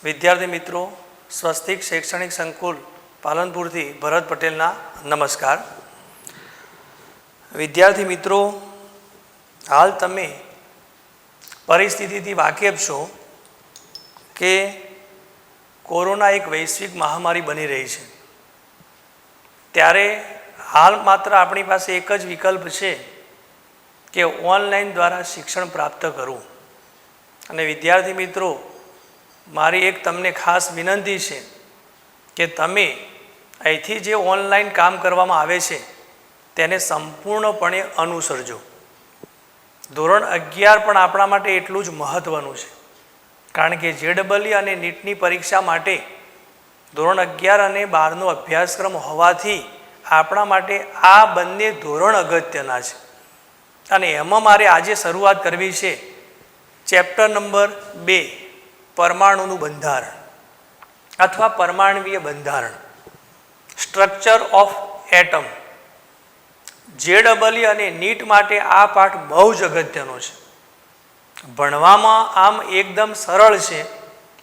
વિદ્યાર્થી મિત્રો, સ્વસ્તિક શૈક્ષણિક સંકુલ પાલનપુરથી ભરત પટેલના નમસ્કાર. વિદ્યાર્થી મિત્રો, હાલ તમે પરિસ્થિતિથી વાકેફ છો કે કોરોના એક વૈશ્વિક મહામારી બની રહી છે. ત્યારે હાલ માત્ર આપણી પાસે એક જ વિકલ્પ છે કે ઓનલાઈન દ્વારા શિક્ષણ પ્રાપ્ત કરવું. અને વિદ્યાર્થી મિત્રો, મારી એક તમને ખાસ વિનંતી છે કે તમે અહીંથી જે ઓનલાઈન કામ કરવામાં આવે છે તેને સંપૂર્ણપણે અનુસરજો. ધોરણ 11 પણ આપણા માટે એટલું જ મહત્ત્વનું છે, કારણ કે JEE અને નીટની પરીક્ષા માટે ધોરણ 11 અને 12નો અભ્યાસક્રમ હોવાથી આપણા માટે આ બંને ધોરણ અગત્યના છે. અને એમાં મારે આજે શરૂઆત કરવી છે ચેપ્ટર નંબર 2, પરમાણુનું બંધારણ અથવા પરમાણવીય બંધારણ, સ્ટ્રક્ચર ઓફ એટમ. JEE અને નીટ માટે આ પાઠ બહુ જ અગત્યનો છે. ભણવામાં આમ એકદમ સરળ છે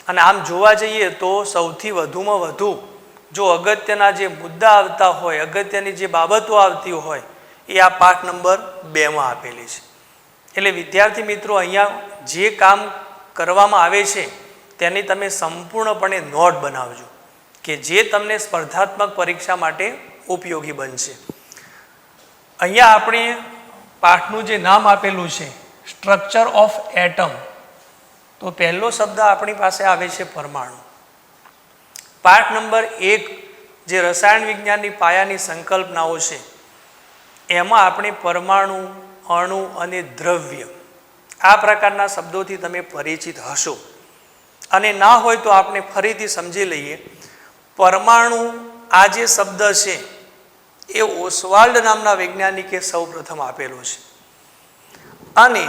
અને આમ જોવા જઈએ તો સૌથી વધુમાં વધુ જો અગત્યના જે મુદ્દા આવતા હોય, અગત્યની જે બાબતો આવતી હોય એ આ પાઠ નંબર 2માં આપેલી છે. એટલે વિદ્યાર્થી મિત્રો, અહીંયા જે કામ કરવામાં આવે છે તેની તમે સંપૂર્ણપણે નોટ બનાવજો કે જે તમને સ્પર્ધાત્મક પરીક્ષા માટે ઉપયોગી બનશે. અહીંયા આપણે પાઠનું જે નામ આપેલું છે સ્ટ્રક્ચર ઓફ એટમ, તો પહેલો શબ્દ આપણી પાસે આવે છે પરમાણુ. પાઠ નંબર 1 જે રસાયણ વિજ્ઞાનની પાયાની સંકલ્પનાઓ છે એમાં આપણે પરમાણુ, અણુ અને દ્રવ્ય આ પ્રકારના શબ્દોથી તમે પરિચિત હશો. અને ના હોય તો આપણે ફરીથી સમજી લઈએ. પરમાણુ આ જે શબ્દ છે એ ઓસ્વાલ્ડ નામના વૈજ્ઞાનિકે સૌ પ્રથમ આપેલો છે. અને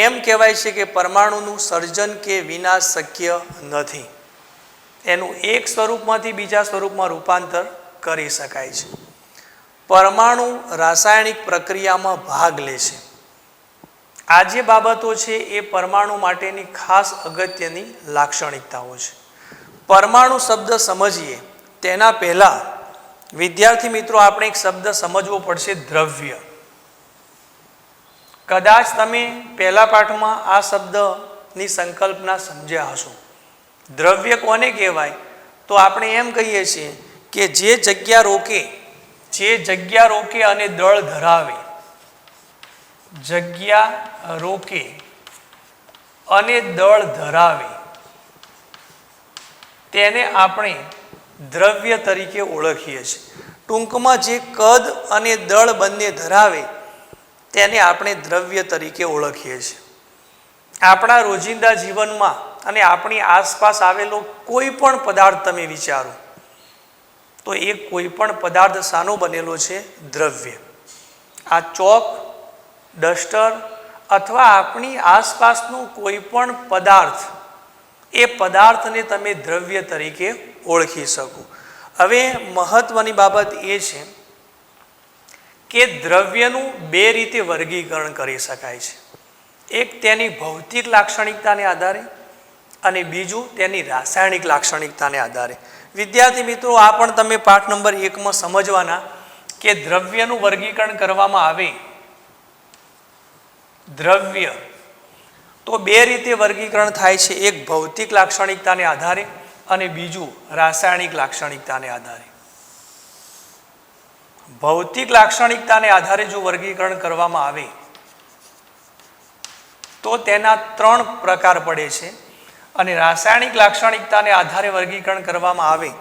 એમ કહેવાય છે કે પરમાણુનું સર્જન કે વિનાશ શક્ય નથી. એનું એક સ્વરૂપમાંથી બીજા સ્વરૂપમાં રૂપાંતર કરી શકાય છે. પરમાણુ રાસાયણિક પ્રક્રિયામાં ભાગ લે છે. આ જે બાબતો છે એ પરમાણુ માટેની ખાસ અગત્યની લાક્ષણિકતાઓ છે. પરમાણુ શબ્દ સમજીએ તેના પહેલાં વિદ્યાર્થી મિત્રો, આપણે એક શબ્દ સમજવો પડશે, દ્રવ્ય. કદાચ તમે પહેલા પાઠમાં આ શબ્દની સંકલ્પના સમજ્યા હશો. દ્રવ્ય કોને કહેવાય? તો આપણે એમ કહીએ છીએ કે જે જગ્યા રોકે અને દળ ધરાવે, જગ્યા રોકે અને દળ ધરાવે તેને આપણે દ્રવ્ય તરીકે ઓળખીએ છીએ. ટૂંકમાં જે કદ અને દળ બંને ધરાવે તેને આપણે દ્રવ્ય તરીકે ઓળખીએ છીએ. આપણા રોજિંદા જીવનમાં અને આપણી આસપાસ આવેલો કોઈ પણ પદાર્થ તમે વિચારો તો એ કોઈ પણ પદાર્થ શાનો બનેલો છે? દ્રવ્ય. આ ચોક, ડસ્ટર અથવા આપણી આસપાસનો કોઈ પણ પદાર્થ, એ પદાર્થને તમે દ્રવ્ય તરીકે ઓળખી શકો. હવે મહત્વની બાબત એ છે કે દ્રવ્યનું 2 રીતે વર્ગીકરણ કરી શકાય છે. એક તેની ભૌતિક લાક્ષણિકતાને આધારે અને બીજું તેની રાસાયણિક લાક્ષણિકતાને આધારે. વિદ્યાર્થી મિત્રો, આ પણ તમે પાઠ નંબર 1માં સમજવાના કે દ્રવ્યનું વર્ગીકરણ કરવામાં આવે દ્રવ્ય તો 2 રીતે વર્ગીકરણ થાય છે. એક ભૌતિક લાક્ષણિકતાને આધારે અને બીજું રાસાયણિક લાક્ષણિકતાને આધારે. ભૌતિક લાક્ષણિકતાને આધારે જો વર્ગીકરણ કરવામાં આવે તો તેના 3 પ્રકાર પડે છે અને રાસાયણિક લાક્ષણિકતાને આધારે વર્ગીકરણ કરવામાં આવે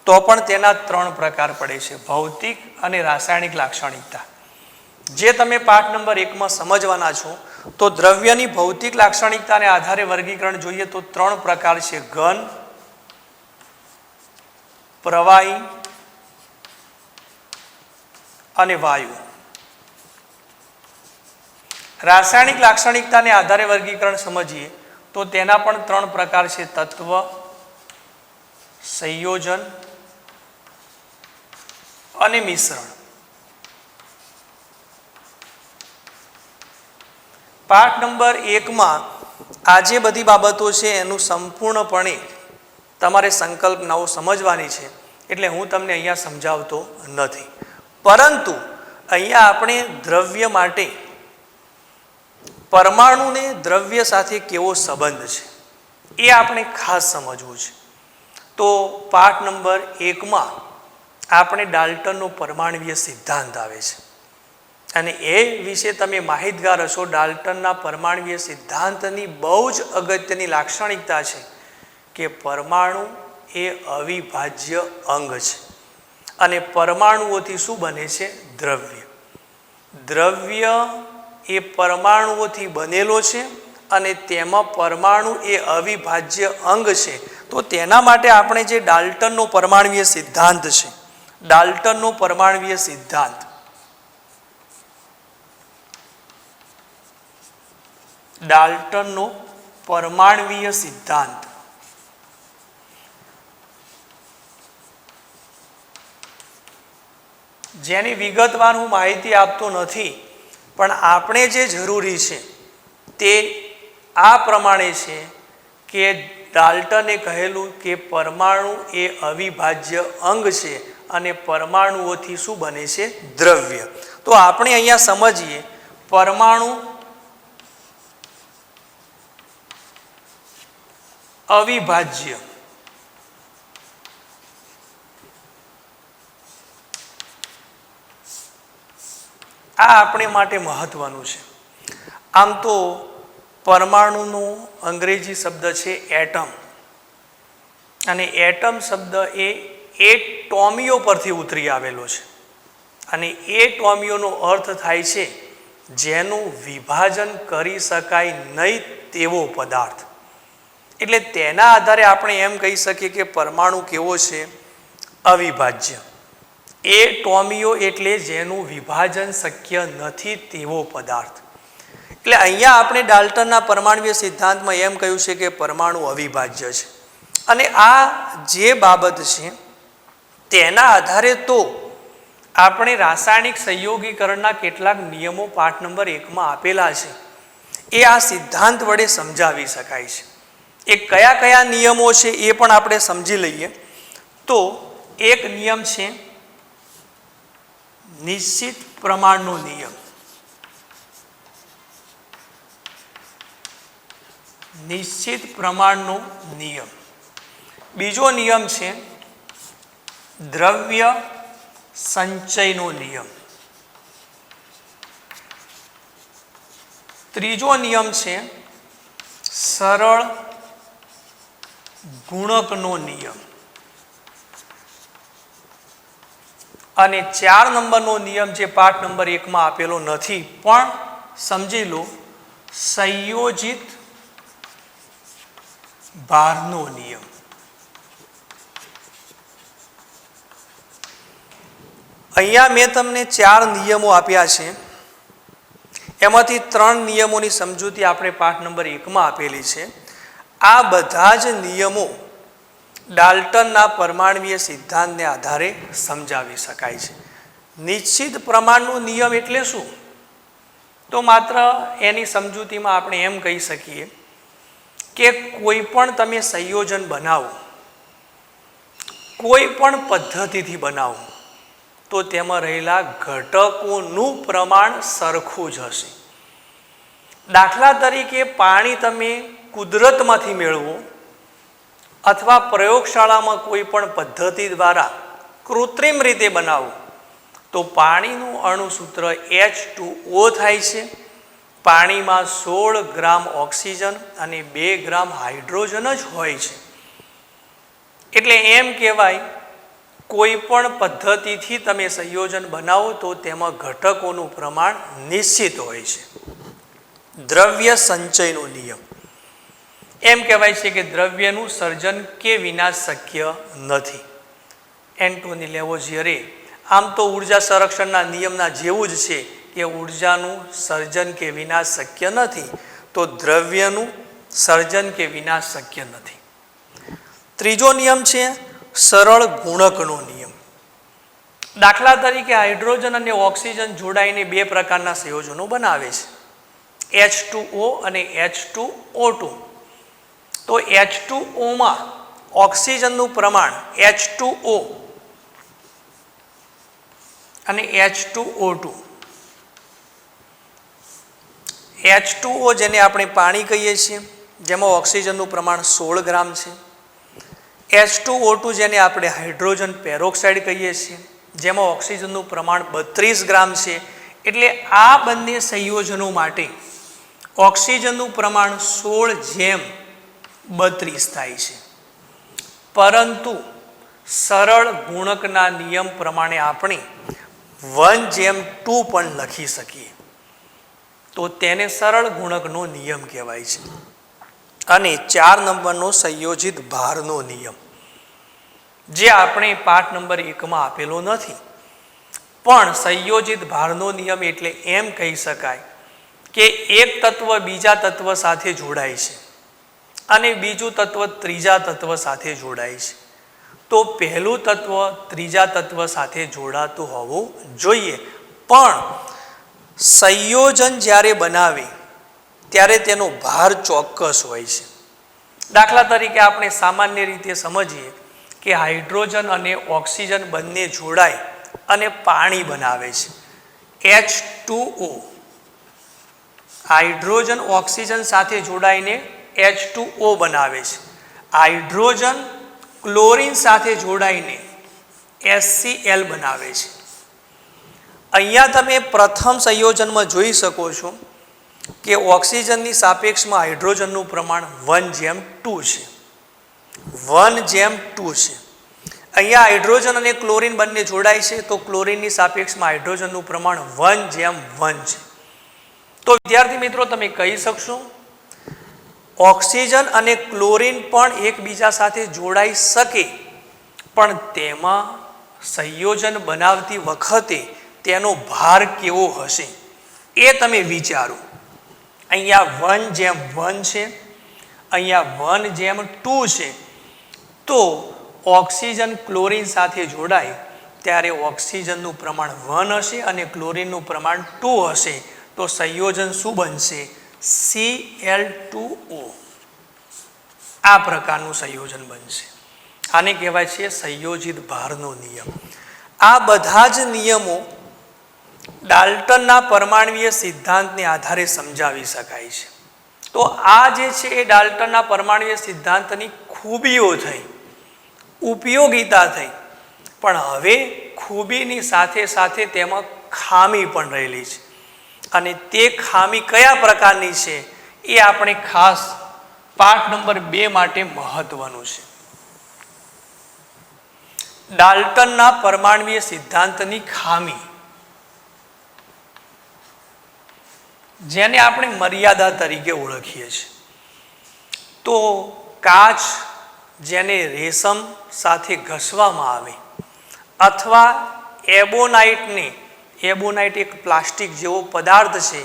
તો પણ તેના 3 પ્રકાર પડે છે, ભૌતિક અને રાસાયણિક લાક્ષણિકતા. જે તમે પાઠ નંબર 1માં સમજવાના છો. તો દ્રવ્યની ભૌતિક લાક્ષણિકતાને આધારે વર્ગીકરણ જોઈએ તો 3 પ્રકાર છે: ઘન, પ્રવાહી અને વાયુ. રાસાયણિક લાક્ષણિકતાને આધારે વર્ગીકરણ સમજીએ તો તેના પણ 3 પ્રકાર છે: તત્વ, સંયોજન અને મિશ્રણ. પાઠ નંબર 1માં આ જે બધી બાબતો છે એનું સંપૂર્ણપણે તમારે સંકલ્પનાઓ સમજવાની છે, એટલે હું તમને અહીંયા સમજાવતો નથી. પરંતુ અહીંયા આપણે દ્રવ્ય માટે પરમાણુને દ્રવ્ય સાથે કેવો સંબંધ છે એ આપણે ખાસ સમજવું છે. તો પાઠ નંબર 1માં આપણે ડાલ્ટનનો પરમાણુય સિદ્ધાંત આવે છે અને એ વિશે તમે માહિતગાર હશો. ડાલ્ટનના પરમાણુય સિદ્ધાંતની બહુ જ અગત્યની લાક્ષણિકતા છે કે પરમાણુ એ અવિભાજ્ય અંગ છે અને પરમાણુઓથી શું બને છે? દ્રવ્ય. દ્રવ્ય એ પરમાણુઓથી બનેલો છે અને તેમાં પરમાણુ એ અવિભાજ્ય અંગ છે. તો તેના માટે આપણે જે ડાલ્ટનનો પરમાણુય સિદ્ધાંત છે, ડાલ્ટનનો પરમાણુય સિદ્ધાંત ડાલ્ટનનો પરમાણુય સિદ્ધાંત જેની વિગતવાર હું માહિતી આપતો નથી, પણ આપણે જે જરૂરી છે તે આ પ્રમાણે છે કે ડાલ્ટને કહેલું કે પરમાણુ એ અવિભાજ્ય અંગ છે અને પરમાણુઓથી શું બને છે? દ્રવ્ય. તો આપણે અહીંયા સમજીએ પરમાણુ અવિભાજ્ય. આ આપણે માટે મહત્વનું છે. આમ તો પરમાણુનો અંગ્રેજી શબ્દ છે એટમ અને એટમ શબ્દ એ એટોમિયો પરથી ઉતરી આવેલો છે અને એટોમિયોનો અર્થ થાય છે જેનું વિભાજન કરી શકાય નહીં તેવો પદાર્થ. એટલે તેના આધારે આપણે એમ કહી શકીએ કે પરમાણુ કેવો છે? અવિભાજ્ય. એટોમિયો એટલે જેનું વિભાજન શક્ય નથી તેવો પદાર્થ. એટલે અહીંયા આપણે ડાલ્ટનના પરમાણુય સિદ્ધાંતમાં એમ કહ્યું છે કે પરમાણુ અવિભાજ્ય છે અને આ જે બાબત છે તેના આધારે તો આપણે રાસાયણિક સંયોગીકરણના કેટલાક નિયમો પાઠ નંબર 1માં આપેલા છે એ આ સિદ્ધાંત વડે સમજાવી શકાય છે. એ કયા કયા નિયમો છે એ પણ આપણે સમજી લઈએ. તો એક નિયમ છે નિશ્ચિત પ્રમાણનો નિયમ. નિશ્ચિત પ્રમાણનો નિયમ. બીજો નિયમ છે દ્રવ્ય સંચયનો નિયમ. ત્રીજો નિયમ છે સરળ ગુણકનો નિયમ અને 4 નંબરનો નિયમ જે પાઠ નંબર 1માં આપેલો નથી પણ સમજી લો, સંયોજિત ભારનો નિયમ. અહીંયા મેં તમને 4 નિયમો આપ્યા છે, એમાંથી 3 નિયમોની સમજૂતી આપણે પાઠ નંબર 1માં આપેલી છે. આ બધા જ નિયમો ડાલ્ટનના પરમાણુય સિદ્ધાંતને આધારે સમજાવી શકાય છે. નિશ્ચિત પ્રમાણનો નિયમ એટલે શું? તો માત્ર એની સમજૂતીમાં આપણે એમ કહી શકીએ કે કોઈ પણ તમે સંયોજન બનાવો, કોઈ પણ પદ્ધતિથી બનાવો, તો તેમાં રહેલા ઘટકોનું પ્રમાણ સરખું જ હશે. દાખલા તરીકે પાણી તમે કુદરતમાંથી મેળવો અથવા પ્રયોગશાળામાં કોઈ પણ પદ્ધતિ દ્વારા કૃત્રિમ રીતે બનાવો તો પાણીનું અણુસૂત્ર H2O થાય છે. પાણીમાં 16 ગ્રામ ઓક્સિજન અને 2 ગ્રામ હાઇડ્રોજન જ હોય છે. એટલે એમ કહેવાય કોઈ પણ પદ્ધતિથી તમે સંયોજન બનાવો તો તેમાં ઘટકોનું પ્રમાણ નિશ્ચિત હોય છે. દ્રવ્ય સંચયનો નિયમ એમ કહેવાય છે કે દ્રવ્યનું સર્જન કે વિનાશ શક્ય નથી. એન્ટોની લેવોઝિયરે આમ તો ઉર્જા સંરક્ષણના નિયમના જેવું જ છે કે ઉર્જાનું સર્જન કે વિનાશ શક્ય નથી, તો દ્રવ્યનું સર્જન કે વિનાશ શક્ય નથી. ત્રીજો નિયમ છે સરળ ગુણકનો નિયમ. દાખલા તરીકે હાઇડ્રોજન અને ઓક્સિજન જોડાઈને 2 પ્રકારના સંયોજનો બનાવે છે, H2O અને H2O2. તો H2O માં ઓક્સિજનનું પ્રમાણ H2O અને H2O2, H2O જેને આપણે પાણી કહીએ છીએ, જેમાં ઓક્સિજનનું પ્રમાણ 16 ગ્રામ છે. H2O2 જેને આપણે હાઇડ્રોજન પેરોક્સાઇડ કહીએ છીએ, જેમાં ઓક્સિજનનું પ્રમાણ 32 ગ્રામ છે. એટલે આ બંને સંયોજનો માટે ઓક્સિજનનું પ્રમાણ 16:32 થાય છે. પરંતુ સરળ ગુણકના નિયમ પ્રમાણે આપણે 1:2 પણ લખી શકીએ, તો તેને સરળ ગુણકનો નિયમ કહેવાય છે. અને 4 નંબરનો સંયોજિત ભારનો નિયમ, જે આપણે પાઠ નંબર 1માં આપેલો નથી, પણ સંયોજિત ભારનો નિયમ એટલે એમ કહી શકાય કે એક તત્વ બીજા તત્વ સાથે જોડાય છે અને બીજું તત્વ ત્રીજા તત્વ સાથે જોડાય છે, તો પહેલું તત્વ ત્રીજા તત્વ સાથે જોડાતું હોવું જોઈએ. પણ સંયોજન જ્યારે બનાવે ત્યારે તેનો ભાર ચોક્કસ હોય છે. દાખલા તરીકે આપણે સામાન્ય રીતે સમજીએ કે હાઇડ્રોજન અને ઓક્સિજન બંને જોડાય અને પાણી બનાવે છે, H2O. હાઇડ્રોજન ઓક્સિજન સાથે જોડાઈને H2O બનાવે છે. હાઇડ્રોજન ક્લોરીન સાથે જોડાઈને HCl બનાવે છે. અહીંયા તમે પ્રથમ સંયોજનમાં જોઈ શકો છો કે ઓક્સિજનની સાપેક્ષમાં હાઇડ્રોજનનું પ્રમાણ 1:2 છે. 1:2 છે. અહીંયા હાઇડ્રોજન અને ક્લોરીન બંને જોડાય છે, તો ક્લોરીનની સાપેક્ષમાં હાઇડ્રોજનનું પ્રમાણ 1:1 છે. તો વિદ્યાર્થી મિત્રો, તમે કહી શકશો ઓક્સિજન અને ક્લોરીન પણ એકબીજા સાથે જોડાઈ શકે, પણ તેમાં સંયોજન બનાવતી વખતે તેનો ભાર કેવો હશે એ તમે વિચારો. અહીંયા 1:1 છે, અહીંયા 1:2 છે. તો ઓક્સિજન ક્લોરીન સાથે જોડાય ત્યારે ઓક્સિજનનું પ્રમાણ 1 હશે અને ક્લોરીનનું પ્રમાણ 2 હશે. તો સંયોજન શું બનશે? Cl2O. આ પ્રકારનું સંયોજન બનશે. આને કહેવાય છે સંયોજિત ભારનો નિયમ. આ બધા જ નિયમો ડાલ્ટનના પરમાણ્વીય સિદ્ધાંતને આધારે સમજાવી શકાય છે. તો આ જે છે એ ડાલ્ટનના પરમાણ્વીય સિદ્ધાંતની ખૂબીઓ થઈ, ઉપયોગિતા થઈ. પણ હવે ખૂબીની સાથે સાથે તેમાં ખામી પણ રહેલી છે, અને તે ખામી કયા પ્રકારની છે એ આપણે ખાસ પાઠ નંબર 2 માટે મહત્વનું છે. ડાલ્ટનના પરમાણ્વીય સિદ્ધાંતની ખામી, જેને આપણે મર્યાદા તરીકે ઓળખીએ છીએ. તો કાચ જેને રેશમ સાથે ઘસવામાં આવે, અથવા એબોનાઇટ એક પ્લાસ્ટિક જેવો પદાર્થ છે,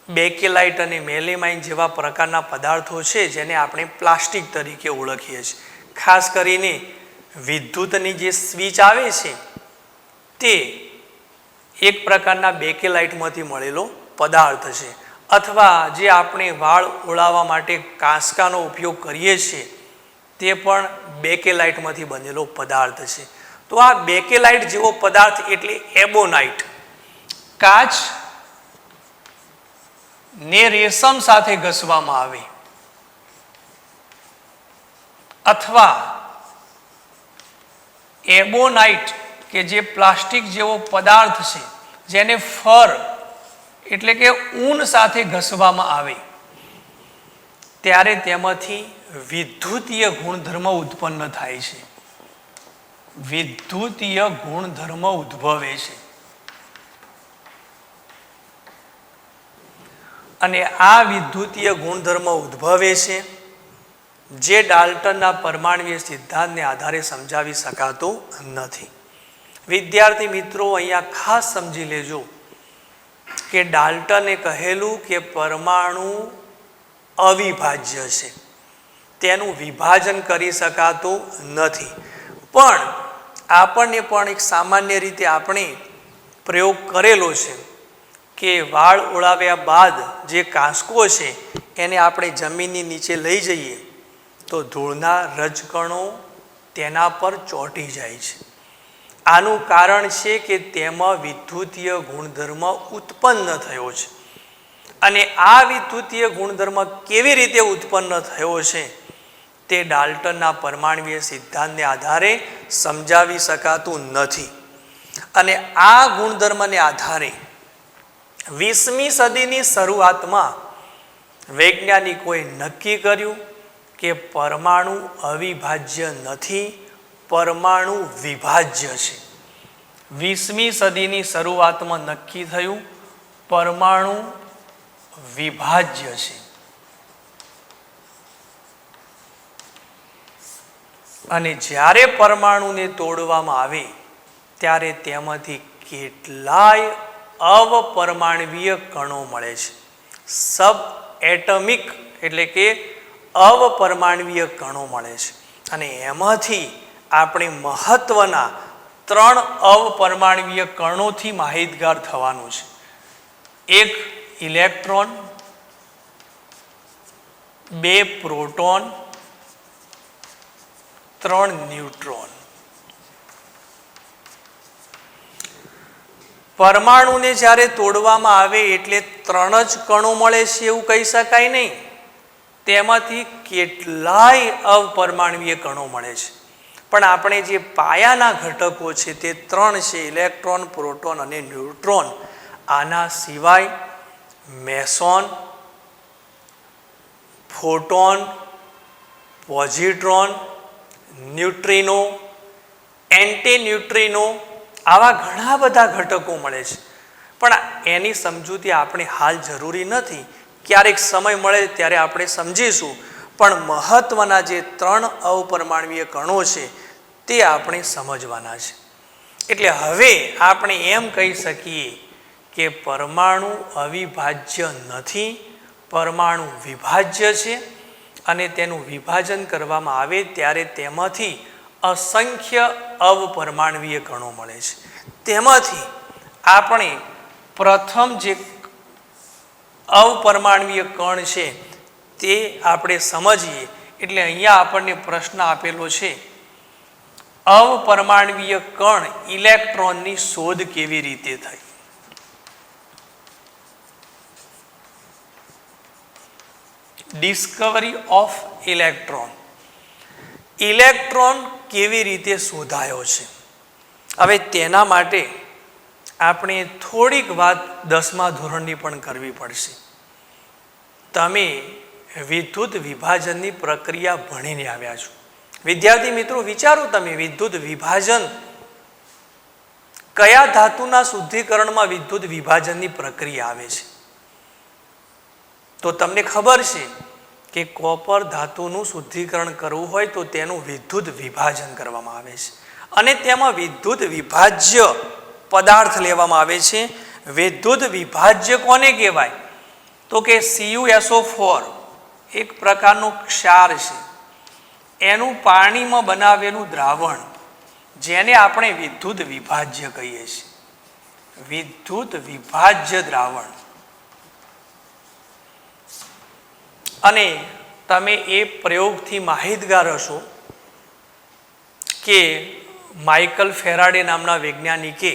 બેકેલાઇટ અને મેલેમાઇન જેવા પ્રકારના પદાર્થો છે જેને આપણે પ્લાસ્ટિક તરીકે ઓળખીએ છીએ. ખાસ કરીને વિદ્યુતની જે સ્વિચ આવે છે તે એક પ્રકારના બેકેલાઇટમાંથી મળેલો પદાર્થ છે. અથવા જે આપણે વાળ ઓળાવવા માટે કાંસકાનો ઉપયોગ કરીએ છીએ તે પણ બેકેલાઇટમાંથી બનેલો પદાર્થ છે. તો આ બેકેલાઇટ જેવો પદાર્થ એટલે એબોનાઇટ. કાચ ને રેશમ સાથે ઘસવામાં આવે, અથવા એબોનાઇટ કે જે પ્લાસ્ટિક જેવો પદાર્થ છે જેને ફર એટલે કે ઊન સાથે ઘસવામાં આવે, ત્યારે તેમાંથી વિદ્યુતીય ગુણધર્મ ઉત્પન્ન થાય છે. વિદ્યુતીય ગુણધર્મ ઉદ્ભવે છે. અને આ વિદ્યુતીય ગુણધર્મ ઉદ્ભવે છે જે ડાલ્ટનના પરમાણ્વીય સિદ્ધાંતને આધારે સમજાવી શકાતો નથી. વિદ્યાર્થી મિત્રો, અહીંયા ખાસ સમજી લેજો કે ડાલ્ટને કહેલું કે પરમાણુ અવિભાજ્ય છે, તેનું વિભાજન કરી શકાતું નથી. પણ આપણને પણ એક સામાન્ય રીતે આપણે પ્રયોગ કરેલો છે કે વાળ ઓળાવ્યા બાદ જે કાંસકો છે એને આપણે જમીનની નીચે લઈ જઈએ તો ધૂળના રજકણો તેના પર ચોંટી જાય છે. આનું કારણ છે કે તેમાં વિદ્યુતીય ગુણધર્મ ઉત્પન્ન થયો છે. અને આ વિદ્યુતીય ગુણધર્મ કેવી રીતે ઉત્પન્ન થયો છે તે ડાલ્ટનના પરમાણ્વીય સિદ્ધાંતને આધારે સમજાવી શકાતું નથી. અને આ ગુણધર્મને આધારે 20મી સદીની શરૂઆતમાં વૈજ્ઞાનિકોએ નક્કી કર્યું કે પરમાણુ અવિભાજ્ય નથી, પરમાણુ વિભાજ્ય છે. 20મી સદીની શરૂઆતમાં નક્કી થયું પરમાણુ વિભાજ્ય છે. અને જ્યારે પરમાણુને તોડવામાં આવે ત્યારે તેમાંથી કેટલાય અવપરમાણવીય કણો મળે છે. સબ એટમિક એટલે કે અવપરમાણવીય કણો મળે છે. અને એમાંથી આપણે મહત્વના 3 અવપરમાણવીય કણોથી માહિતગાર થવાનું છે. એક ઇલેક્ટ્રોન, 2 પ્રોટોન, 3 ન્યુટ્રોન. પરમાણુને જ્યારે તોડવામાં આવે એટલે 3 જ કણો મળે છે એવું કહી શકાય નહીં. તેમાંથી કેટલાય અવપરમાણવીય કણો મળે છે. પણ આપણે જે પાયાના ઘટકો છે તે 3 છે, ઇલેક્ટ્રોન, પ્રોટોન અને ન્યુટ્રોન. આના સિવાય મેસોન, ફોટોન, પોઝિટ્રોન, ન્યુટ્રિનો, એન્ટીન્યુટ્રિનો આવા ઘણા બધા ઘટકો મળે છે. પણ એની સમજૂતી આપણે હાલ જરૂરી નથી. ક્યારેક સમય મળે ત્યારે આપણે સમજીશું. પણ મહત્વના જે 3 અવપરમાણવીય કણો છે તે આપણે સમજવાના છે. એટલે હવે આપણે એમ કહી શકીએ કે પરમાણુ અવિભાજ્ય નથી, પરમાણુ વિભાજ્ય છે. અને તેનું વિભાજન કરવામાં આવે ત્યારે તેમાંથી અસંખ્ય અવપરમાણવીય કણો મળે છે. તેમાંથી આપણે પ્રથમ જે અવપરમાણવીય કણ છે તે આપણે સમજીએ. એટલે અહીંયા આપણને પ્રશ્ન આપેલો છે અવપરમાણવીય કણ ઇલેક્ટ્રોનની શોધ કેવી રીતે થઈ? Discovery of electron. ઇલેક્ટ્રોન કેવી રીતે શોધાયો છે? હવે તેના માટે આપણે થોડીક વાત 10મા ધોરણની પણ કરવી પડશે. તમે વિદ્યુત વિભાજનની પ્રક્રિયા ભણીને આવ્યા છો. વિદ્યાર્થી મિત્રો, વિચારો તમે વિદ્યુત વિભાજન કયા ધાતુના શુદ્ધિકરણમાં વિદ્યુત વિભાજનની પ્રક્રિયા આવે છે? તો તમને ખબર છે કે કોપર ધાતુનું શુદ્ધિકરણ કરવું હોય તો તેનું વિદ્યુત વિભાજન કરવામાં આવે છે. અને તેમાં વિદ્યુત વિભાજ્ય પદાર્થ લેવામાં આવે છે. વિદ્યુત વિભાજ્ય કોને કહેવાય? તો કે CuSO4 એક પ્રકારનું ક્ષાર છે. એનું પાણીમાં બનાવેલું દ્રાવણ જેને આપણે વિદ્યુત વિભાજ્ય કહીએ છીએ. વિદ્યુત વિભાજ્ય દ્રાવણ. અને તમે એ પ્રયોગથી માહિતગાર હશો કે માઇકલ ફેરાડે નામના વૈજ્ઞાનિકે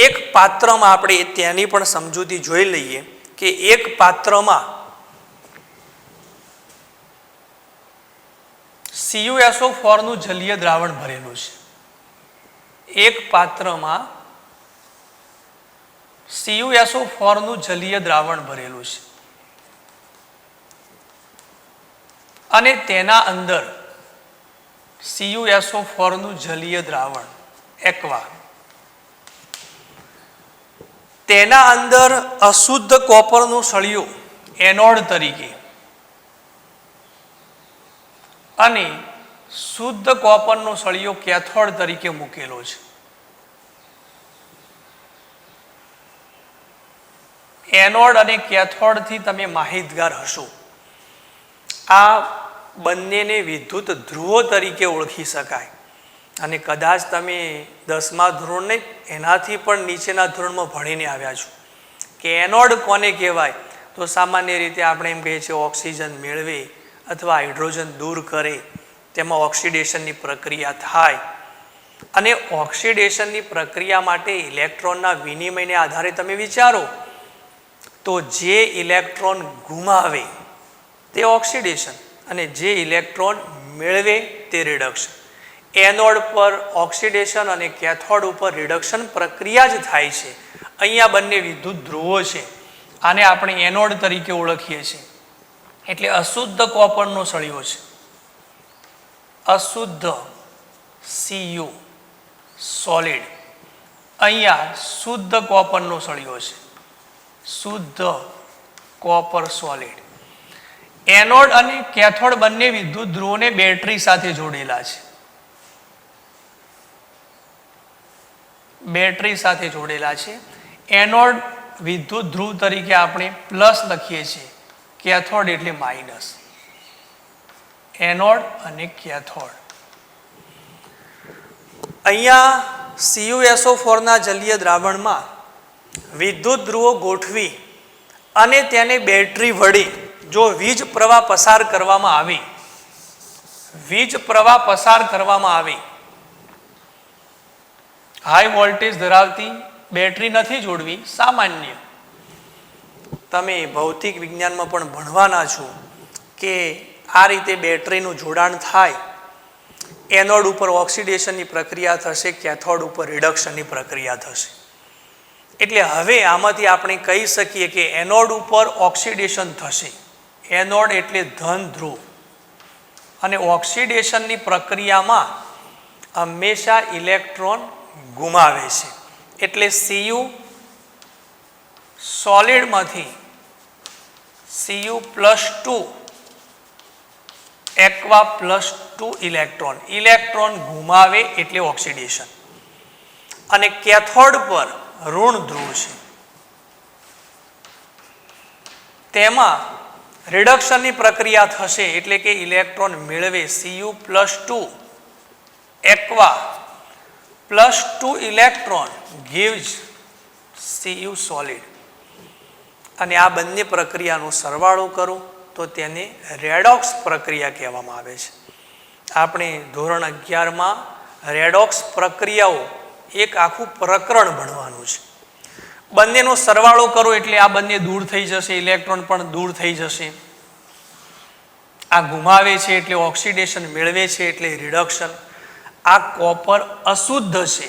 એક પાત્રમાં, આપણે તેની પણ સમજૂતી જોઈ લઈએ કે એક પાત્રમાં CuSO4 નું જલીય દ્રાવણ ભરેલું છે. એક પાત્રમાં CuSO4 નું જલીય દ્રાવણ ભરેલું છે. અને તેના અંદર CuSO4 નું જલીય દ્રાવણ એક્વા, તેના અંદર અશુદ્ધ કોપરનું સળિયું એનોડ તરીકે અને શુદ્ધ કોપરનો સળિયો કેથોડ તરીકે મૂકેલો છે. એનોડ અને કેથોડથી તમે માહિતગાર હશો. આ બંનેને વિદ્યુત ધ્રુવો તરીકે ઓળખી શકાય. અને કદાચ તમે 10મા ધોરણ નહીં, એનાથી પણ નીચેના ધોરણમાં ભણીને આવ્યા છો કે એનોડ કોને કહેવાય? તો સામાન્ય રીતે આપણે એમ કહીએ છીએ ઓક્સિજન મેળવે અથવા હાઇડ્રોજન દૂર કરે, તેમાં ઓક્સિડેશનની પ્રક્રિયા થાય અને ઓક્સિડેશનની પ્રક્રિયા માટે ઇલેક્ટ્રોનના વિનિમયને આધારે તમે વિચારો તો જે ઇલેક્ટ્રોન ગુમાવે તે ઓક્સિડેશન અને જે ઇલેક્ટ્રોન મેળવે તે રિડક્શન. એનોડ પર ઓક્સિડેશન અને કેથોડ ઉપર રિડક્શન પ્રક્રિયા જ થાય છે. અહીંયા બંને વિદ્યુત ધ્રુવો છે. આને આપણે એનોડ તરીકે ઓળખીએ છીએ. એટલે અશુદ્ધ કોપરનો સળિયો છે, અશુદ્ધ Cu સોલિડ. અહીંયા શુદ્ધ કોપરનો સળિયો છે, શુદ્ધ કોપર સોલિડ. એનોડ અને કેથોડ બંને વિદ્યુત ધ્રુવોને બેટરી સાથે જોડેલા છે, બેટરી સાથે જોડેલા છે. એનોડ વિદ્યુત ધ્રુવ તરીકે આપણે પ્લસ લખીએ છીએ, કેથોડ એટલે માઇનસ. એનોડ અને કેથોડ. અહીંયા CuSO4 ના જલીય દ્રાવણમાં વિદ્યુત ધ્રુવો ગોઠવી અને તેને બેટરી વડે જો વીજ પ્રવાહ પસાર કરવામાં આવે, વીજ પ્રવાહ પસાર કરવામાં આવે, હાઈ વોલ્ટેજ ધરાવતી બેટરી નથી જોડવી. સામાન્ય તમે ભૌતિક વિજ્ઞાનમાં પણ ભણવાના છો કે આ રીતે બેટરીનું જોડાણ થાય. એનોડ ઉપર ઓક્સિડેશનની પ્રક્રિયા થશે, કેથોડ ઉપર રિડક્શનની પ્રક્રિયા થશે. એટલે હવે આમાંથી આપણે કહી શકીએ કે એનોડ ઉપર ઓક્સિડેશન થશે. એનોડ એટલે ધન ધ્રુવ અને ઓક્સિડેશનની પ્રક્રિયામાં હંમેશા ઇલેક્ટ્રોન ગુમાવે છે. એટલે Cu સોલિડમાંથી Cu+2 aqua +2 electron, electron ગુમાવે એટલે ઓક્સિડેશન. અને કેથોડ પર ઋણ ધ્રુવ છે, તેમાં રિડક્શનની પ્રક્રિયા થશે એટલે કે ઇલેક્ટ્રોન મેળવે. Cu+2 aqua +2 electron gives Cu solid. અને આ બંને પ્રક્રિયાનો સરવાળો કરો તો તેને રેડોક્સ પ્રક્રિયા કહેવામાં આવે છે. આપણે ધોરણ 11માં રેડોક્સ પ્રક્રિયાઓ એક આખું પ્રકરણ ભણવાનું છે. બંનેનો સરવાળો કરો એટલે આ બંને દૂર થઈ જશે, ઇલેક્ટ્રોન પણ દૂર થઈ જશે. આ ગુમાવે છે એટલે ઓક્સિડેશન, મેળવે છે એટલે રિડક્શન. આ કોપર અશુદ્ધ છે,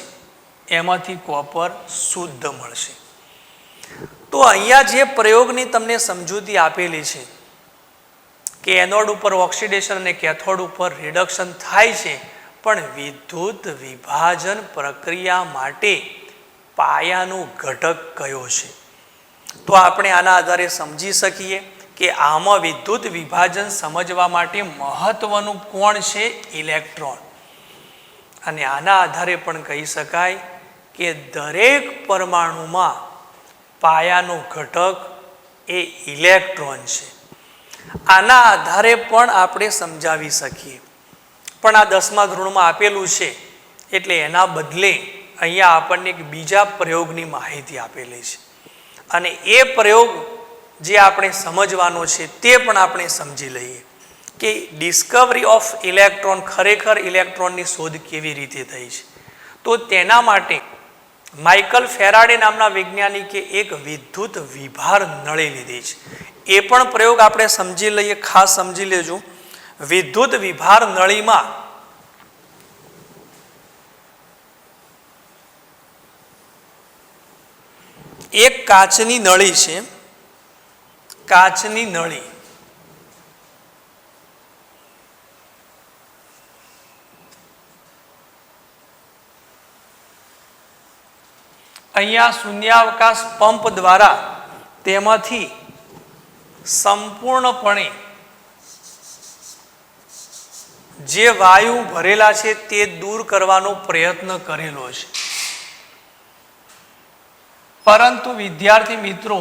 એમાંથી કોપર શુદ્ધ મળશે. તો અહીંયા જે પ્રયોગની તમને સમજૂતી આપેલી છે કે એનોડ ઉપર ઓક્સિડેશન અને કેથોડ ઉપર રિડક્શન થાય છે, પણ વિદ્યુત વિભાજન પ્રક્રિયા માટે પાયાનું ઘટક કયો છે? તો આપણે આના આધારે સમજી શકીએ કે આમાં વિદ્યુત વિભાજન સમજવા માટે મહત્વનું કોણ છે? ઇલેક્ટ્રોન. અને આના આધારે પણ કહી શકાય કે દરેક પરમાણુમાં પાયાનો ઘટક એ ઇલેક્ટ્રોન છે. આના આધારે પણ આપણે સમજાવી શકીએ. પણ આ 10મા ધોરણમાં આપેલું છે એટલે એના બદલે અહીંયા આપણને એક બીજા પ્રયોગની માહિતી આપેલી છે. અને એ પ્રયોગ જે આપણે સમજવાનો છે તે પણ આપણે સમજી લઈએ કે ડિસ્કવરી ઓફ ઇલેક્ટ્રોન, ખરેખર ઇલેક્ટ્રોનની શોધ કેવી રીતે થઈ છે. તો તેના માટે માઇકલ ફેરાડે નામના વૈજ્ઞાનિકે એક વિદ્યુત વિભાર નળી લીધી છે. એ પણ પ્રયોગ આપણે સમજી લઈએ, ખાસ સમજી લેજો. વિદ્યુત વિભાર નળીમાં એક કાચની નળી છે, કાચની નળી. અહીંયા શૂન્યાવકાશ પંપ દ્વારા તેમાંથી સંપૂર્ણપણે જે વાયુ ભરેલા છે તે દૂર કરવાનો પ્રયત્ન કરેલો છે. પરંતુ વિદ્યાર્થી મિત્રો,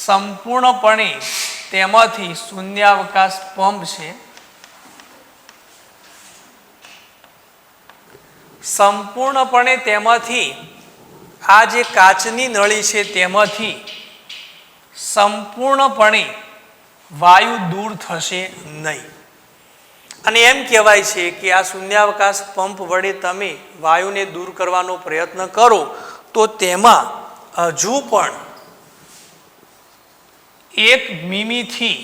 સંપૂર્ણપણે તેમાંથી શૂન્યાવકાશ પંપ છે, સંપૂર્ણપણે તેમાંથી આ જે કાચની નળી છે તેમાંથી સંપૂર્ણપણે વાયુ દૂર થશે નહીં. અને એમ કહેવાય છે કે આ શૂન્યાવકાશ પંપ વડે તમે વાયુને દૂર કરવાનો પ્રયત્ન કરો તો તેમાં હજુ પણ 1 મીમીથી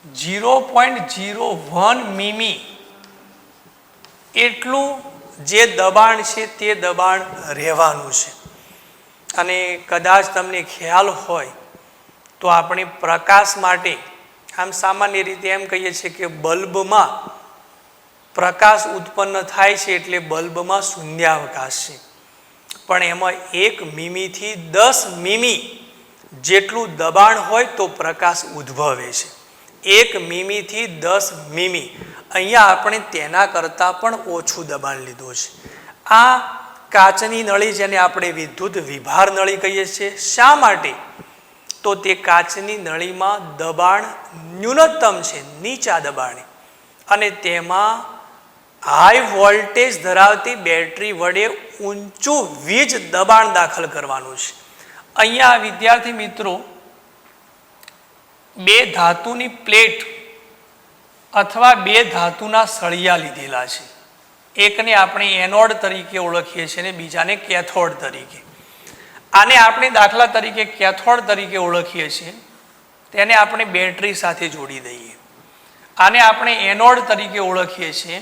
0.01 મીમી એટલું જે દબાણ છે તે દબાણ રહેવાનું છે. અને કદાચ તમને ખ્યાલ હોય તો આપણે પ્રકાશ માટે આમ સામાન્ય રીતે એમ કહીએ છીએ કે બલ્બમાં પ્રકાશ ઉત્પન્ન થાય છે એટલે બલ્બમાં શૂન્યાવકાશ છે, પણ એમાં 1 મીમીથી 10 મીમી જેટલું દબાણ હોય તો પ્રકાશ ઉદ્ભવે છે. 1 મીમીથી 10 મીમી. અહીંયા આપણે તેના કરતાં પણ ઓછું દબાણ લીધું છે. આ કાચની નળી જેને આપણે વિદ્યુત વિભાર નળી કહીએ છીએ. શા માટે? તો તે કાચની નળીમાં દબાણ ન્યૂનતમ છે, નીચા દબાણે, અને તેમાં હાઈ વોલ્ટેજ ધરાવતી બેટરી વડે ઊંચું વીજ દબાણ દાખલ કરવાનું છે. અહીંયા વિદ્યાર્થી મિત્રો 2 ધાતુની પ્લેટ અથવા 2 ધાતુના સળિયા લીધેલા છે. એકને આપણે એનોડ તરીકે ઓળખીએ છીએ અને બીજાને કેથોડ તરીકે. આને આપણે દાખલા તરીકે કેથોડ તરીકે ઓળખીએ છીએ, તેને આપણે બેટરી સાથે જોડી દઈએ. આને આપણે એનોડ તરીકે ઓળખીએ છીએ,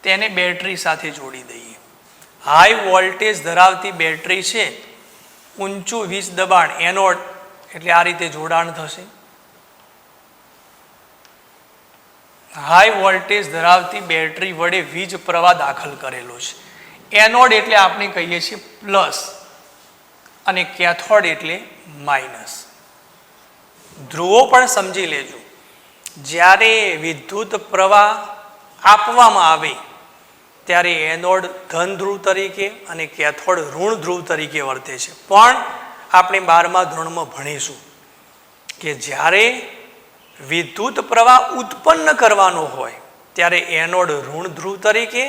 તેને બેટરી સાથે જોડી દઈએ. હાઈ વોલ્ટેજ ધરાવતી બેટરી છે, ઊંચું વીજ દબાણ એનોડ, એટલે આ રીતે જોડાણ થશે. હાઈ વોલ્ટેજ ધરાવતી બેટરી વડે વીજ પ્રવાહ દાખલ કરેલો છે. એનોડ એટલે આપણે કહીએ છીએ પ્લસ અને કેથોડ એટલે માઇનસ. ધ્રુવો પણ સમજી લેજો. જ્યારે વિદ્યુત પ્રવાહ આપવામાં આવે ત્યારે એનોડ ધન ધ્રુવ તરીકે અને કેથોડ ઋણ ધ્રુવ તરીકે વર્તે છે. પણ આપણે 12મા ધોરણમાં ભણીશું કે જ્યારે વિદ્યુત પ્રવાહ ઉત્પન્ન કરવાનો હોય ત્યારે એનોડ ઋણ ધ્રુવ તરીકે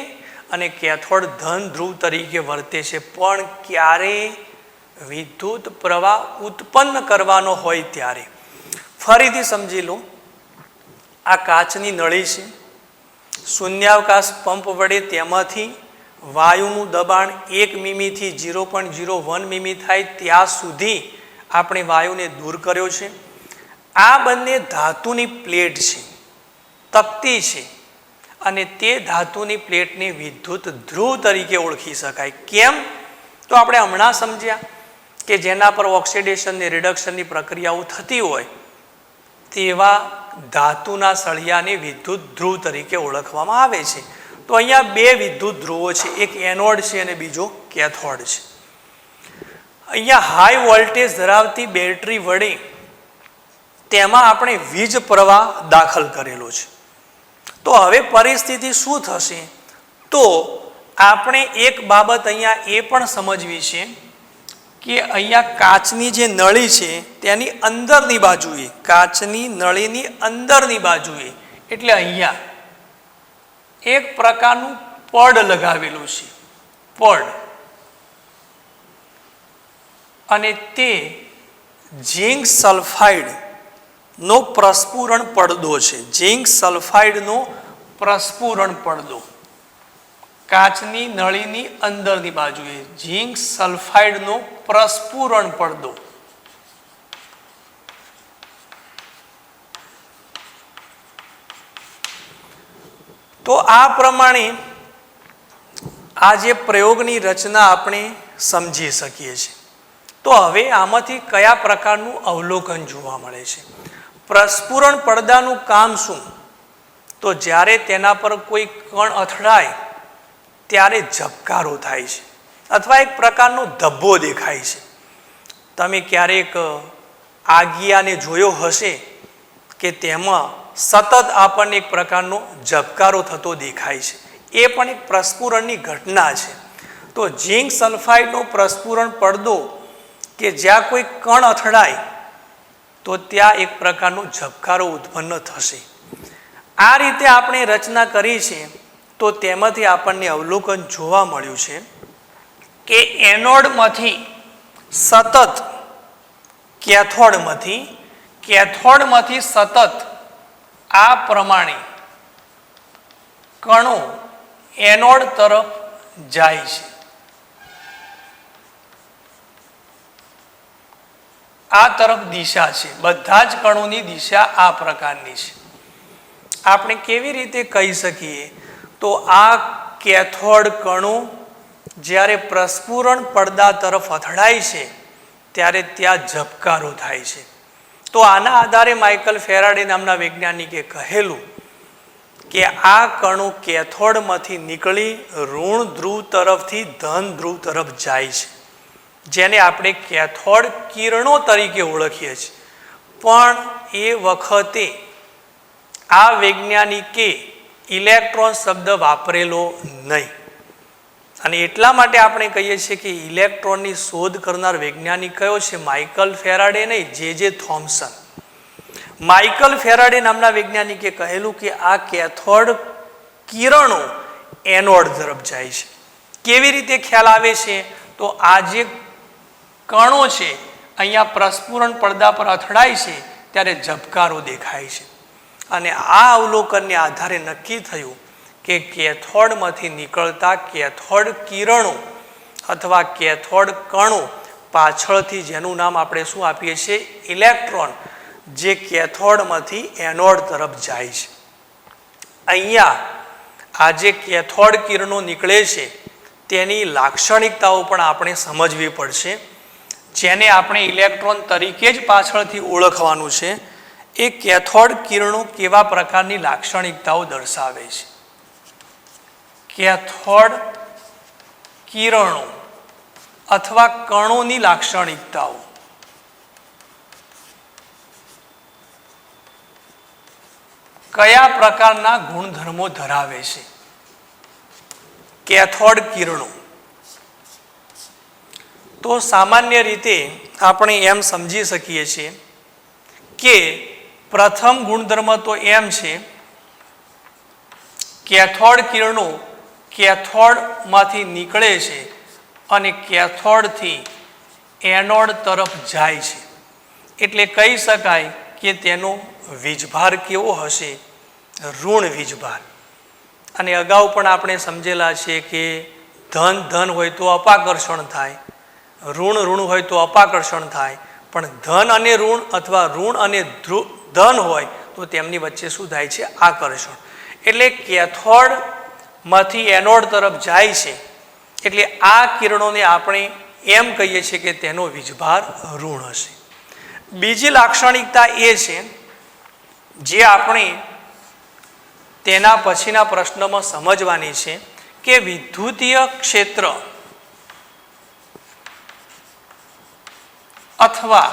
અને કેથોડ ધન ધ્રુવ તરીકે વર્તે છે. પણ ક્યારે વિદ્યુત પ્રવાહ ઉત્પન્ન કરવાનો હોય ત્યારે. ફરીથી સમજી લો, આ કાચની નળી છે, શૂન્યાવકાશ પંપ વડે તેમાંથી વાયુનું દબાણ 1 મીમીથી 0.01 મીમી થાય ત્યાં સુધી આપણે વાયુને દૂર કર્યો છે. આ બંને ધાતુની પ્લેટ છે, તકતી છે, અને તે ધાતુની પ્લેટને વિદ્યુત ધ્રુવ તરીકે ઓળખી શકાય. કેમ? તો આપણે હમણાં સમજ્યા કે જેના પર ઓક્સિડેશન ને રિડક્શનની પ્રક્રિયાઓ થતી હોય તેવા ધાતુના સળિયાને વિદ્યુત ધ્રુવ તરીકે ઓળખવામાં આવે છે. તો અહીંયા 2 વિદ્યુત ધ્રુવો છે, એક એનોડ છે અને બીજો કેથોડ છે. અહીંયા હાઈ વોલ્ટેજ ધરાવતી બેટરી વડે તેમાં આપણે વીજ પ્રવાહ દાખલ કરેલો છે. તો હવે પરિસ્થિતિ શું થશે? તો આપણે એક બાબત અહીંયા એ પણ સમજવી છે કે અહીંયા કાચની જે નળી છે તેની અંદરની બાજુએ, કાચની નળીની અંદરની બાજુએ, એટલે અહીંયા એક પ્રકારનું પડ લગાવેલું છે, પડ, અને તે ઝીંક સલ્ફાઇડ નો પ્રસ્ફુરણ પડદો છે. ઝીંક સલ્ફાઇડનો પ્રસ્ફુરણ પડદો કાચની નળીની અંદરની બાજુએ, ઝીંક સલ્ફાઇડનો પ્રસ્ફુરણ પડદો. તો આ પ્રમાણે આ જે પ્રયોગની રચના આપણે સમજી શકીએ છીએ. તો હવે આમાંથી કયા પ્રકારનું અવલોકન જોવા મળે છે? પ્રસ્ફુરણ પડદાનું કામ શું? તો જ્યારે તેના પર કોઈ કણ અથડાય ત્યારે ઝબકારો થાય છે અથવા એક પ્રકારનો ધબ્બો દેખાય છે. તમે ક્યારેક આગિયાને જોયો હશે કે તેમાં સતત આપણને એક પ્રકારનો ઝબકારો થતો દેખાય છે. એ પણ એક પ્રસ્ફુરણની ઘટના છે. તો ઝીંક સલ્ફાઇડનો પ્રસ્ફુરણ પડદો કે જ્યાં કોઈ કણ અથડાય તો ત્યાં એક પ્રકારનો ઝબકારો ઉત્પન્ન થશે. આ રીતે આપણે રચના કરી છે. તો તેમાંથી આપણને અવલોકન જોવા મળ્યું છે કે એનોડમાંથી સતત કેથોડમાંથી સતત આ પ્રમાણે કણો એનોડ તરફ જાય છે. આ તરફ દિશા છે. બધા જ કણોની દિશા આ પ્રકારની છે. આપણે કેવી રીતે કહી શકીએ? તો આ કેથોડ કણો જ્યારે પ્રસ્ફુરણ પડદા તરફ અથડાય છે ત્યારે ત્યાં ઝબકારો થાય છે. તો આના આધારે માઇકલ ફેરાડે નામના વૈજ્ઞાનિકે કહેલું કે આ કણો કેથોડમાંથી નીકળી ઋણ ધ્રુવ તરફથી ધન ધ્રુવ તરફ જાય છે, જેને આપણે કેથોડ કિરણો તરીકે ઓળખીએ છીએ. પણ એ વખતે આ વૈજ્ઞાનિકે ઇલેક્ટ્રોન શબ્દ વાપરેલો નહીં, અને એટલા માટે આપણે કહીએ છીએ કે ઇલેક્ટ્રોનની શોધ કરનાર વૈજ્ઞાનિક કયો છે? માઇકલ ફેરાડે નહીં, જે થોમ્સન. માઇકલ ફેરાડે નામના વૈજ્ઞાનિકે કહેલું કે આ કેથોડ કિરણો એનોડ તરફ જાય છે. કેવી રીતે ખ્યાલ આવે છે? તો આ જે કણો છે અહીંયા પ્રસ્ફુરણ પડદા પર અથડાય છે ત્યારે ઝબકારો દેખાય છે, અને આ અવલોકનને આધારે નક્કી થયું કે કેથોડમાંથી નીકળતા કેથોડ કિરણો અથવા કેથોડ કણો પાછળથી, જેનું નામ આપણે શું આપીએ છીએ? ઇલેક્ટ્રોન, જે કેથોડમાંથી એનોડ તરફ જાય છે. અહીંયા આ જે કેથોડ કિરણો નીકળે છે તેની લાક્ષણિકતાઓ પણ આપણે સમજવી પડશે, જેને આપણે ઇલેક્ટ્રોન તરીકે જ પાછળથી ઓળખવાનું છે. એ કેથોડ કિરણો કેવા પ્રકારની લાક્ષણિકતાઓ દર્શાવે છે? કેથોડ કિરણો અથવા કણોની લાક્ષણિકતાઓ. કયા પ્રકારના ગુણધર્મો ધરાવે છે કેથોડ કિરણો? તો સામાન્ય રીતે આપણે એમ સમજી શકીએ છીએ કે પ્રથમ ગુણધર્મ તો એમ છે, કેથોડ કિરણો કેથોડમાંથી નીકળે છે અને કેથોડથી એનોડ તરફ જાય છે, એટલે કહી શકાય કે તેનો વીજભાર કેવો હશે? ઋણ વીજભાર. અને અગાઉ પણ આપણે સમજેલા છે કે ધન ધન હોય તો અપાકર્ષણ થાય, ઋણ ઋણ હોય તો અપાકર્ષણ થાય, પણ ધન અને ઋણ અથવા ઋણ અને ધન હોય તો તેમની વચ્ચે શું થાય છે? આકર્ષણ. એટલે કેથોડમાંથી એનોડ તરફ જાય છે, એટલે આ કિરણોને આપણે એમ કહીએ છીએ કે તેનો વીજભાર ઋણ હશે. બીજી લાક્ષણિકતા એ છે, જે આપણે તેના પછીના પ્રશ્નમાં સમજવાની છે, કે વિદ્યુતીય ક્ષેત્ર અથવા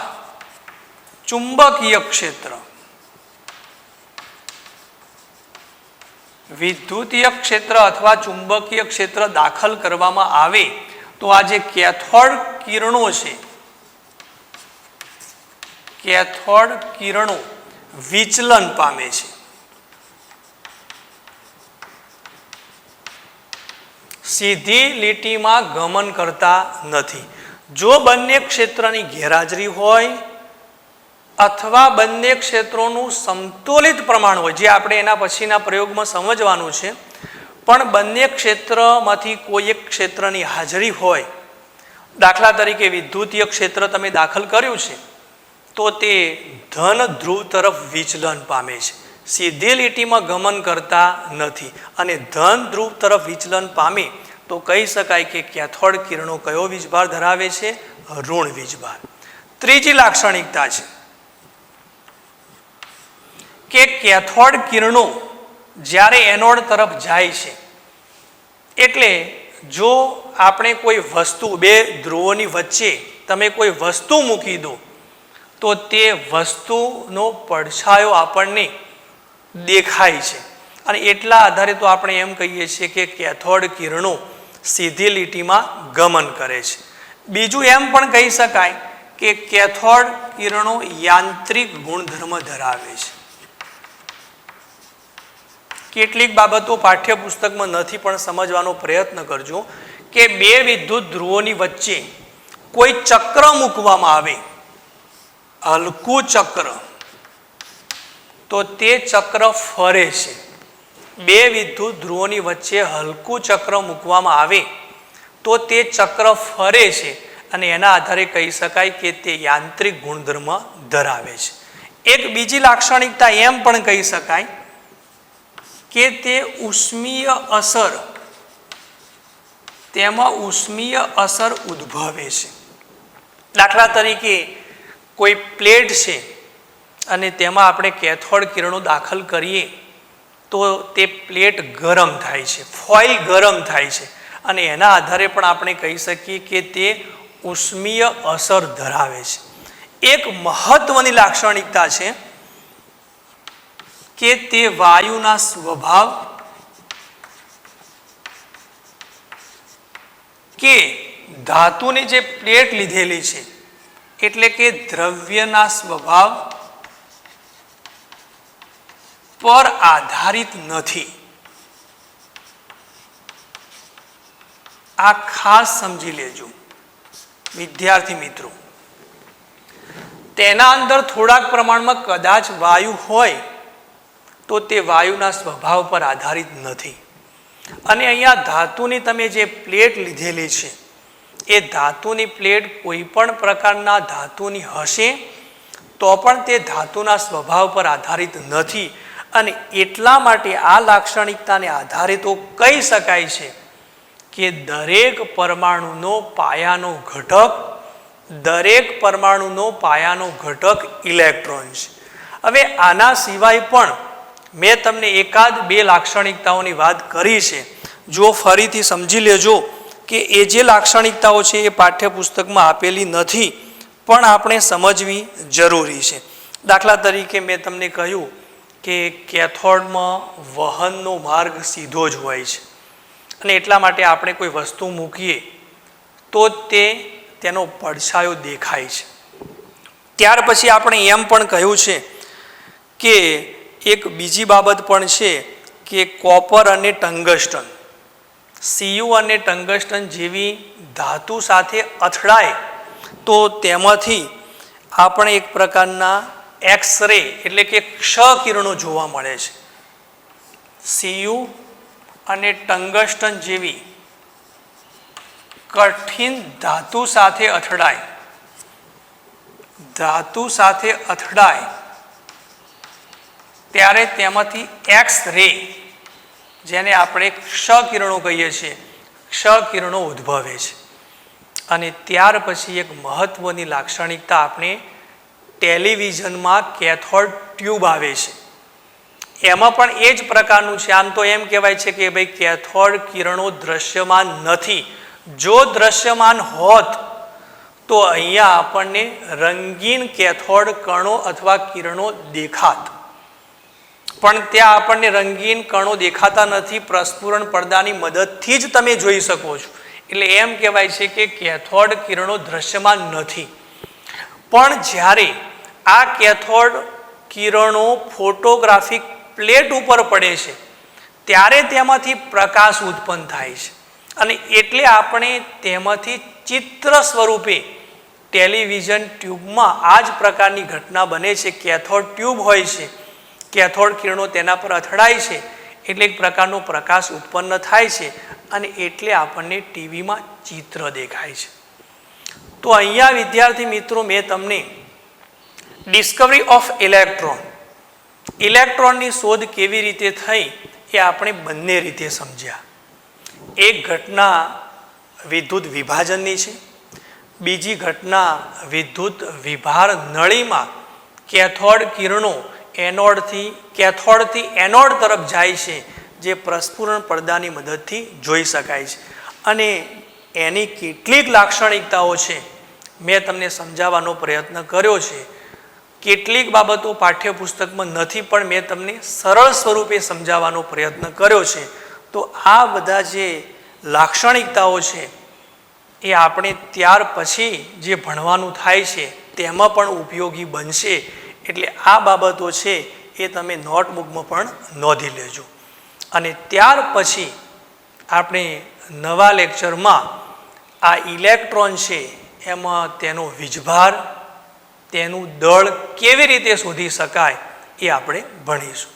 ચુંબકીય ક્ષેત્ર. વિદ્યુતીય ક્ષેત્ર અથવા ચુંબકીય ક્ષેત્ર દાખલ કરવામાં આવે તો આ જે કેથોડ કિરણો છે, કેથોડ કિરણો વિચલન પામે છે. સીધી લીટીમાં ગમન કરતા નથી. જો બંને ક્ષેત્રની ગેરહાજરી હોય અથવા બંને ક્ષેત્રોનું સમતોલિત પ્રમાણ હોય, જે આપણે એના પછીના પ્રયોગમાં સમજવાનું છે, પણ બંને ક્ષેત્રમાંથી કોઈ એક ક્ષેત્રની હાજરી હોય, દાખલા તરીકે વિદ્યુતીય ક્ષેત્ર તમે દાખલ કર્યું છે તો તે ધન ધ્રુવ તરફ વિચલન પામે છે, સીધી લીટીમાં ગમન કરતા નથી, અને ધન ધ્રુવ તરફ વિચલન પામે તો કહી શકાય કે કેથોડ કિરણો કયો વીજભાર ધરાવે છે? ઋણ વીજભાર. ત્રીજી લાક્ષણિકતા છે કે કેથોડ કિરણો જ્યારે એનોડ તરફ જાય છે, એટલે જો આપણે કોઈ વસ્તુ, બે ધ્રુવોની વચ્ચે તમે કોઈ વસ્તુ મૂકી દો તો તે વસ્તુનો પડછાયો આપણને દેખાય છે, અને એટલા આધારે તો આપણે એમ કહીએ છીએ કે કેથોડ કિરણો સીધી લીટીમાં ગમન કરે છે. બીજું એમ પણ કહી શકાય કે કેથોડ કિરણો યાંત્રિક ગુણધર્મ ધરાવે છે. કેટલીક બાબતો પાઠ્યપુસ્તકમાં નથી, પણ સમજવાનો પ્રયત્ન કરજો કે બે વિદ્યુત ધ્રુવોની વચ્ચે કોઈ ચક્ર મૂકવામાં આવે, હલકું ચક્ર, તો તે ચક્ર ફરે છે. બે વિદ્યુત ધ્રુવોની વચ્ચે હલકું ચક્ર મૂકવામાં આવે તો તે ચક્ર ફરે છે અને એના આધારે કહી શકાય કે તે યાંત્રિક ગુણધર્મ ધરાવે છે. એક બીજી લાક્ષણિકતા એમ પણ કહી શકાય કે તે ઉષ્મીય અસર, તેમાં ઉષ્મીય અસર ઉદ્ભવે છે. દાખલા તરીકે કોઈ પ્લેટ છે અને તેમાં આપણે કેથોડ કિરણો દાખલ કરીએ તો તે પ્લેટ ગરમ થાય છે, ફોઇલ ગરમ થાય છે અને એના આધારે પણ આપણે કહી શકીએ કે તે ઉષ્મીય અસર ધરાવે છે. એક મહત્વની લાક્ષણિકતા છે કે તે વાયુના સ્વભાવ કે ધાતુની જે પ્લેટ લીધેલી છે એટલે કે દ્રવ્યના સ્વભાવ પર આધારિત નથી. આ ખાસ સમજી લેજો વિદ્યાર્થી મિત્રો. તેના અંદર થોડાક પ્રમાણમાં કદાચ વાયુ હોય તો તે વાયુના સ્વભાવ પર આધારિત નથી. અને અહીંયા ધાતુની તમે જે પ્લેટ લીધેલી છે એ ધાતુની પ્લેટ કોઈ પણ પ્રકારના ધાતુની હશે તો પણ તે ધાતુના સ્વભાવ પર આધારિત નથી. અને એટલા માટે આ લાક્ષણિકતાને આધારે તો કહી શકાય છે કે દરેક પરમાણુનો પાયાનો ઘટક ઇલેક્ટ્રોન છે. હવે આના સિવાય પણ મેં તમને એકાદ બે લાક્ષણિકતાઓની વાત કરી છે. જો ફરીથી સમજી લેજો કે એ જે લાક્ષણિકતાઓ છે એ પાઠ્યપુસ્તકમાં આપેલી નથી પણ આપણે સમજવી જરૂરી છે. દાખલા તરીકે મેં તમને કહ્યું કે કેથોડમાં વહનનો માર્ગ સીધો જ હોય છે અને એટલા માટે આપણે કોઈ વસ્તુ મૂકીએ તો તેનો પડછાયો દેખાય છે. ત્યાર પછી આપણે એમ પણ કહ્યું છે કે એક બીજી બાબત પણ છે કે કોપર અને ટંગસ્ટન, Cu અને ટંગસ્ટન જેવી ધાતુ સાથે અથડાય તો તેમાંથી આપણે એક પ્રકારના એક્સ-રે એટલે કે ક્ષ કિરણો જોવા મળે છે. Cu અને ટંગસ્ટન જેવી કઠિન ધાતુ સાથે અથડાય ત્યારે તેમાંથી એક્સ-રે જેને આપણે ક્ષ કિરણો કહીએ છીએ, ક્ષ કિરણો ઉદ્ભવે છે. અને ત્યાર પછી એક મહત્વની લાક્ષણિકતા આપણે ટેલિવિઝનમાં કેથોડ ટ્યુબ આવે છે એમાં પણ એ જ પ્રકારનું છે. આમ તો એમ કહેવાય છે કે ભાઈ કેથોડ કિરણો દ્રશ્યમાન નથી. જો દ્રશ્યમાન હોત તો અહીંયા આપણને રંગીન કેથોડ કણો અથવા કિરણો દેખાત, પણ ત્યાં આપણને રંગીન કણો દેખાતા નથી. પ્રસ્ફુરણ પડદાની મદદથી જ તમે જોઈ શકો છો. એટલે એમ કહેવાય છે કે કેથોડ કિરણો દ્રશ્યમાન નથી. પણ જ્યારે આ કેથોડ કિરણો ફોટોગ્રાફિક પ્લેટ ઉપર પડે છે ત્યારે તેમાંથી પ્રકાશ ઉત્પન્ન થાય છે અને એટલે આપણે તેમાંથી ચિત્ર સ્વરૂપે ટેલિવિઝન ટ્યુબમાં આ જ પ્રકારની ઘટના બને છે. કેથોડ ટ્યુબ હોય છે, કેથોડ કિરણો તેના પર અથડાય છે એટલે એક પ્રકારનો પ્રકાશ ઉત્પન્ન થાય છે અને એટલે આપણને ટીવીમાં ચિત્ર દેખાય છે. તો અહીંયા વિદ્યાર્થી મિત્રો મેં તમને ડિસ્કવરી ઓફ ઇલેક્ટ્રોનની શોધ કેવી રીતે થઈ એ આપણે બંને રીતે સમજ્યા. એક ઘટના વિદ્યુત વિભાજનની છે, બીજી ઘટના વિદ્યુત વિભાર નળીમાં કેથોડ કિરણો કેથોડથી એનોડ તરફ જાય છે જે પ્રસ્ફુરણ પડદાની મદદથી જોઈ શકાય છે. અને એની કેટલીક લાક્ષણિકતાઓ છે મેં તમને સમજાવવાનો પ્રયત્ન કર્યો છે. કેટલીક બાબતો પાઠ્યપુસ્તકમાં નથી પણ મેં તમને સરળ સ્વરૂપે સમજાવવાનો પ્રયત્ન કર્યો છે. તો આ બધા જે લાક્ષણિકતાઓ છે એ આપણે ત્યાર પછી જે ભણવાનું થાય છે તેમાં પણ ઉપયોગી બનશે. એટલે આ બાબતો છે એ તમે નોટબુકમાં પણ નોંધી લેજો. અને ત્યાર પછી આપણે નવા લેક્ચરમાં આ ઇલેક્ટ્રોન છે એમાં તેનો વીજભાર, તેનું દળ કેવી રીતે શોધી શકાય એ આપણે ભણીશું.